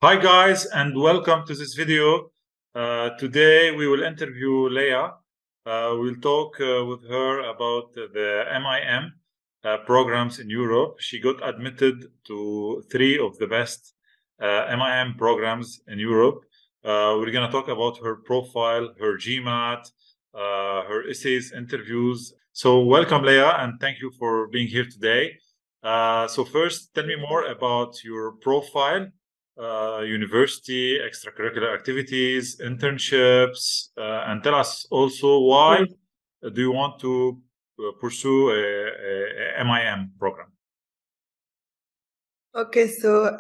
Hi guys, and welcome to this video. Today we will interview Leah. We'll talk with her about the MIM programs in Europe. She got admitted to 3 of the best MIM programs in Europe. We're going to talk about her profile, her GMAT, her essays, interviews. So welcome Leah, and thank you for being here today. So first, tell me more about your profile. University, extracurricular activities, internships, and tell us also why do you want to pursue a MIM program? Okay, so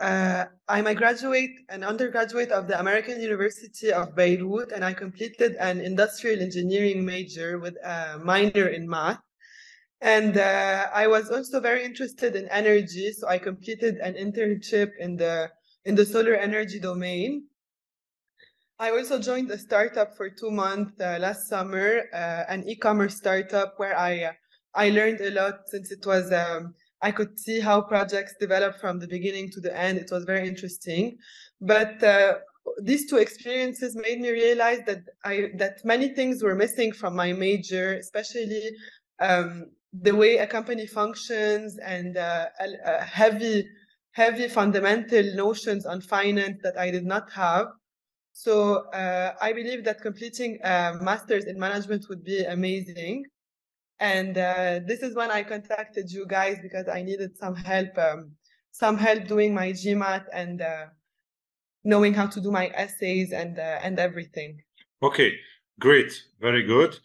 I'm an undergraduate of the American University of Beirut, and I completed an industrial engineering major with a minor in math. And I was also very interested in energy, so I completed an internship in the solar energy domain. I also joined a startup for 2 months last summer, an e-commerce startup where I learned a lot since it was I could see how projects develop from the beginning to the end. It was very interesting, but these 2 experiences made me realize that many things were missing from my major, especially the way a company functions and heavy fundamental notions on finance that I did not have. So I believe that completing a master's in management would be amazing. And this is when I contacted you guys because I needed some help doing my GMAT and knowing how to do my essays and everything. Okay, great, very good.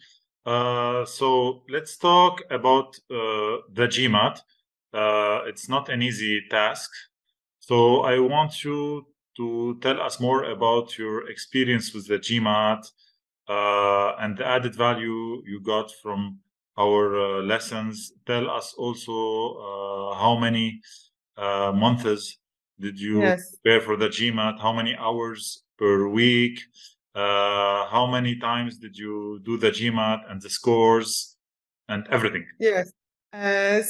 So let's talk about the GMAT. It's not an easy task. So I want you to tell us more about your experience with the GMAT and the added value you got from our lessons. Tell us also how many months did you prepare for the GMAT? How many hours per week? How many times did you do the GMAT and the scores and everything? Yes.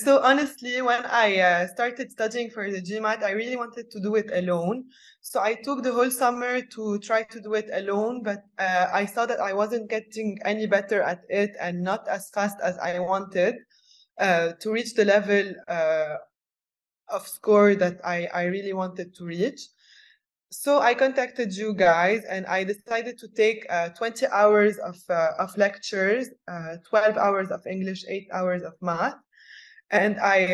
So honestly, when I started studying for the GMAT, I really wanted to do it alone. So I took the whole summer to try to do it alone, but I saw that I wasn't getting any better at it and not as fast as I wanted to reach the level of score that I really wanted to reach. So I contacted you guys and I decided to take 20 hours of lectures, 12 hours of English, 8 hours of math. And I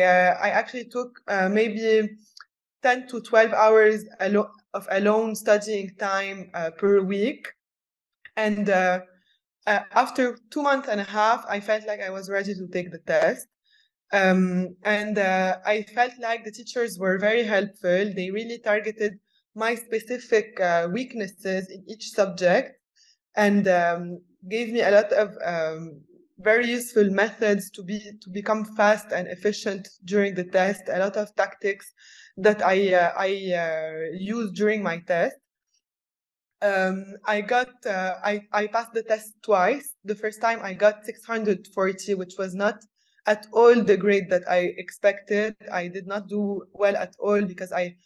actually took maybe 10 to 12 hours of alone studying time per week. And after 2 months and a half, I felt like I was ready to take the test. And I felt like the teachers were very helpful. They really targeted my specific weaknesses in each subject and gave me a lot of very useful methods to become fast and efficient during the test. A lot of tactics that I used during my test. I passed the test twice. The first time I got 640, which was not at all the grade that I expected. I did not do well at all because I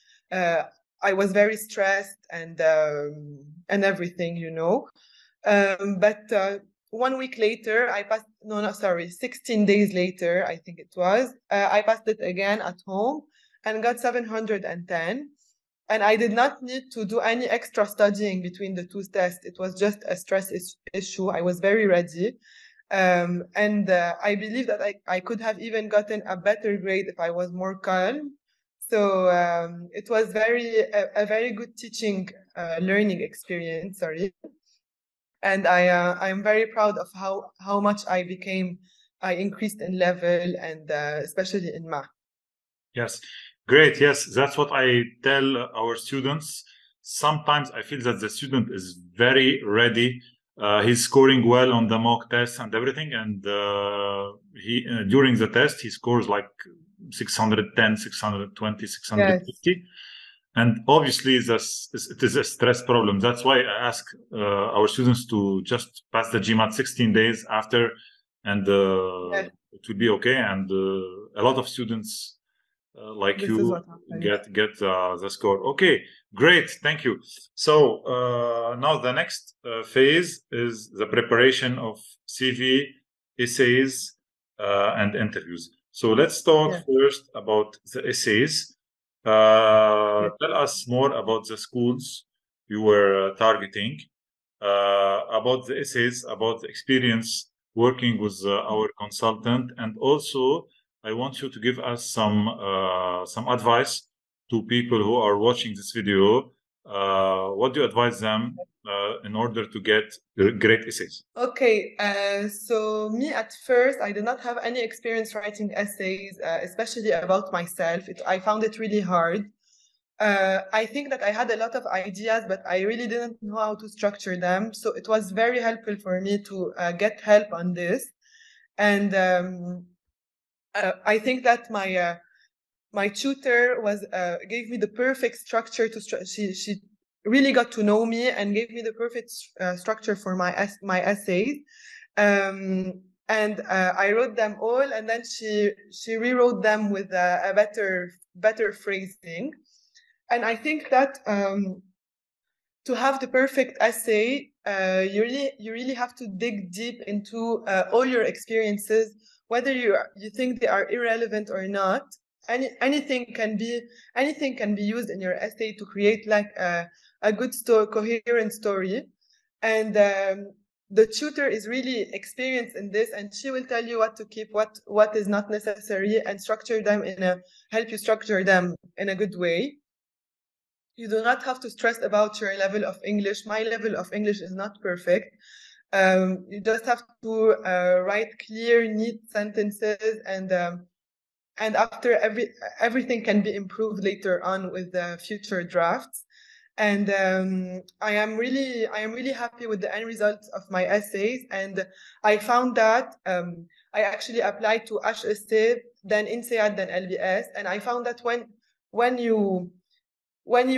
was very stressed and everything, you know. But 1 week later, 16 days later, I think it was, I passed it again at home and got 710. And I did not need to do any extra studying between the 2 tests. It was just a stress issue. I was very ready. And I believe that I could have even gotten a better grade if I was more calm. So it was a very good learning experience, sorry. And I'm very proud of how much I increased in level and especially in math. Yes, great. Yes, that's what I tell our students. Sometimes I feel that the student is very ready. He's scoring well on the mock tests and everything. And he during the test, he scores like 610, 620, 650. Yes. And obviously, it is a stress problem. That's why I ask our students to just pass the GMAT 16 days after, and yes, it will be okay. And a lot of students like you get the score. Okay, Great, thank you. So now the next phase is the preparation of CV, essays, and interviews. So let's talk first about the essays. Tell us more about the schools you were targeting, about the essays, about the experience working with our consultant, and also I want you to give us some advice to people who are watching this video. What do you advise them in order to get great essays? Okay, so me at first, I did not have any experience writing essays, especially about myself. I found it really hard. I think that I had a lot of ideas, but I really didn't know how to structure them. So it was very helpful for me to get help on this. And I think that my tutor gave me the perfect structure to she really got to know me and gave me the perfect structure for my essays. And I wrote them all, and then she rewrote them with a better phrasing. And I think that to have the perfect essay, you really have to dig deep into all your experiences, whether you think they are irrelevant or not. Anything can be used in your essay to create like a good coherent story. And the tutor is really experienced in this, and she will tell you what to keep, what is not necessary, and help you structure them in a good way. You do not have to stress about your level of English. My level of English is not perfect. You just have to write clear, neat sentences, and after everything can be improved later on with the future drafts. And I am really happy with the end results of my essays. And I found that I actually applied to HEC, then Insead, then LBS, and I found that when you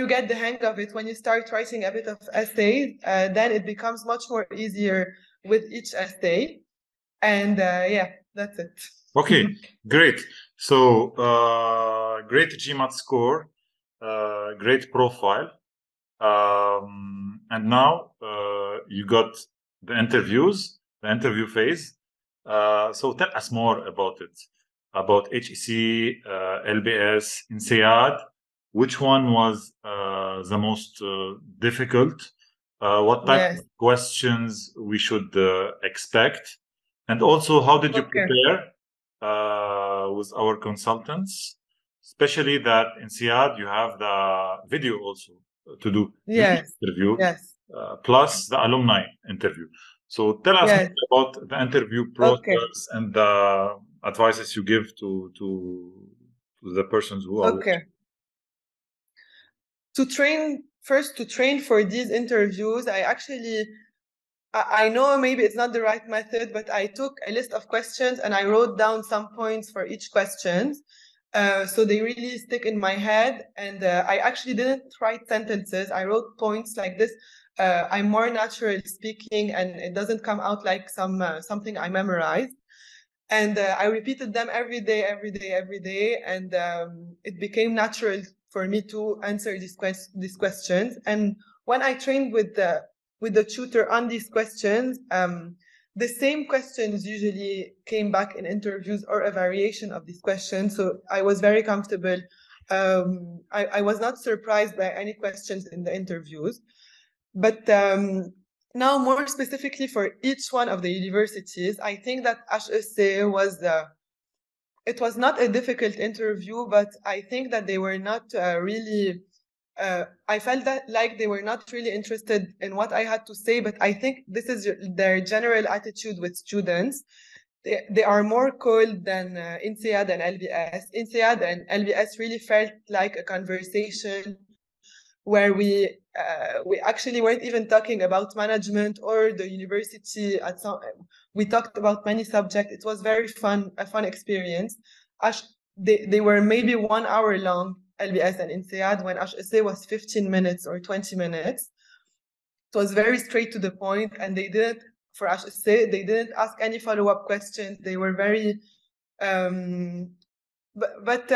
get the hang of it, when you start writing a bit of essays, then it becomes much more easier with each essay. And yeah, that's it. Okay, great. So great GMAT score, great profile. And now you got the interview phase. So tell us more about it, about HEC, LBS, Insead. Which one was the most difficult? What type of questions we should expect? And also, how did you prepare with our consultants? Especially that in Insead, you have the video also to do interview, plus the alumni interview. So tell us more about the interview process and the advices you give to the persons who are watching. To train for these interviews, I know maybe it's not the right method, but I took a list of questions and I wrote down some points for each question. So they really stick in my head, and I actually didn't write sentences. I wrote points like this. I'm more natural speaking, and it doesn't come out like something I memorized. And I repeated them every day, and it became natural for me to answer these questions. And when I trained with the tutor on these questions, the same questions usually came back in interviews or a variation of these questions. So I was very comfortable. I was not surprised by any questions in the interviews. But now, more specifically for each one of the universities, I think that HEC it was not a difficult interview, but I think that they were not really. I felt that like they were not really interested in what I had to say, but I think this is their general attitude with students. They are more cold than Insead and LBS. Insead and LBS really felt like a conversation where we actually weren't even talking about management or the university. We talked about many subjects. It was a fun experience. They were maybe 1 hour long, LBS and Insead, when HEC was 15 minutes or 20 minutes. It was very straight to the point, and for HEC, they didn't ask any follow-up questions. They were very, but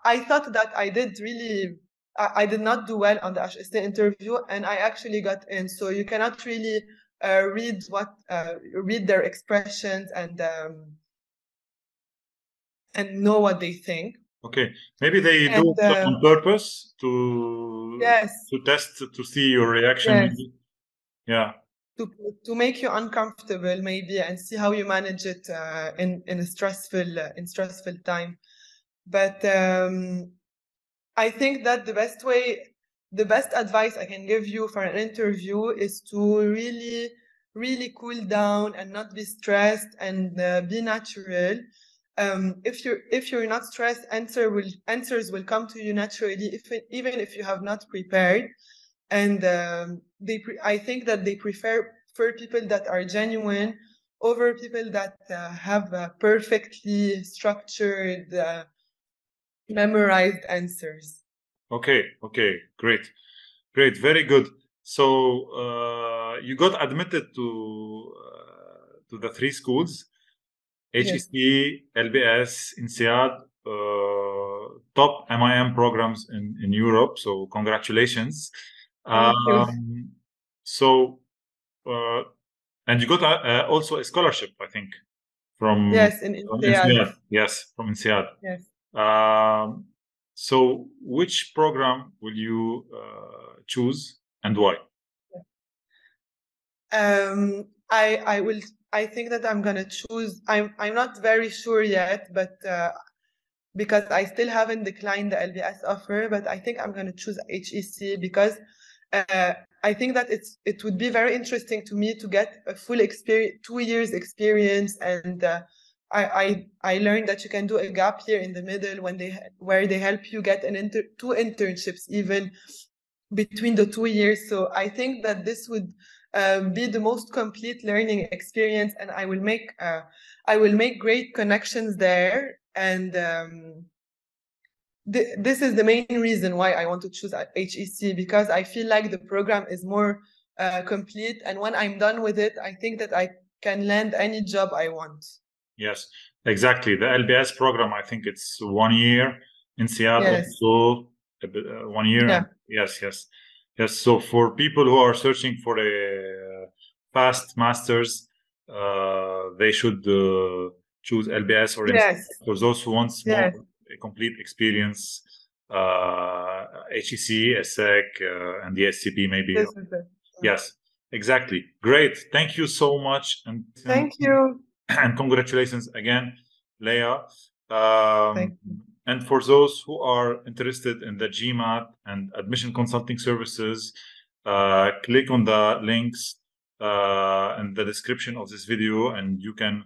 I thought that I did really I did not do well on the HEC interview, and I actually got in. So you cannot really read their expressions and know what they think. Okay, maybe they do it on purpose to test, to see your reaction. Yes. Maybe. Yeah. To make you uncomfortable, maybe, and see how you manage it in a stressful time. But I think that the best advice I can give you for an interview is to really, really cool down and not be stressed and be natural. If you're not stressed, answers will come to you naturally, even if you have not prepared. And I think that they prefer people that are genuine over people that have perfectly structured, memorized answers. Okay. Great, very good. So you got admitted to the 3 schools: HEC, LBS, Insead, top MIM programs in Europe. So congratulations. Thank you. So and you got also a scholarship, I think, from in Insead. Yes, from Insead. Yes. So which program will you choose and why? I think that I'm gonna choose. I'm not very sure yet, but because I still haven't declined the LBS offer, but I think I'm gonna choose HEC because I think that it would be very interesting to me to get a full experience, 2 years experience, and I learned that you can do a gap year in the middle where they help you get 2 internships even between the 2 years. So I think that this would be the most complete learning experience, and I will make great connections there. And this is the main reason why I want to choose HEC, because I feel like the program is more complete, and when I'm done with it, I think that I can land any job I want. Yes, exactly. The LBS program, I think it's 1 year. In Seattle, also 1 year. Yeah. Yes. So for people who are searching for a fast master's, they should choose LBS or Yes. for those who want a complete experience, HEC, ESSEC, and the SCP maybe. This is it. Yes, exactly. Great. Thank you so much. And thank you. And congratulations again, Leah. Thank you. And for those who are interested in the GMAT and admission consulting services, click on the links in the description of this video, and you can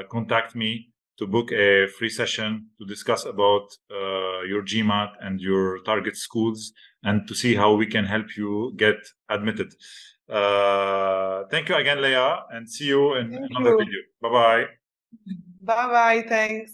contact me to book a free session to discuss about your GMAT and your target schools, and to see how we can help you get admitted. Thank you again, Leah, and see you in another video. Bye-bye. Bye-bye. Thanks.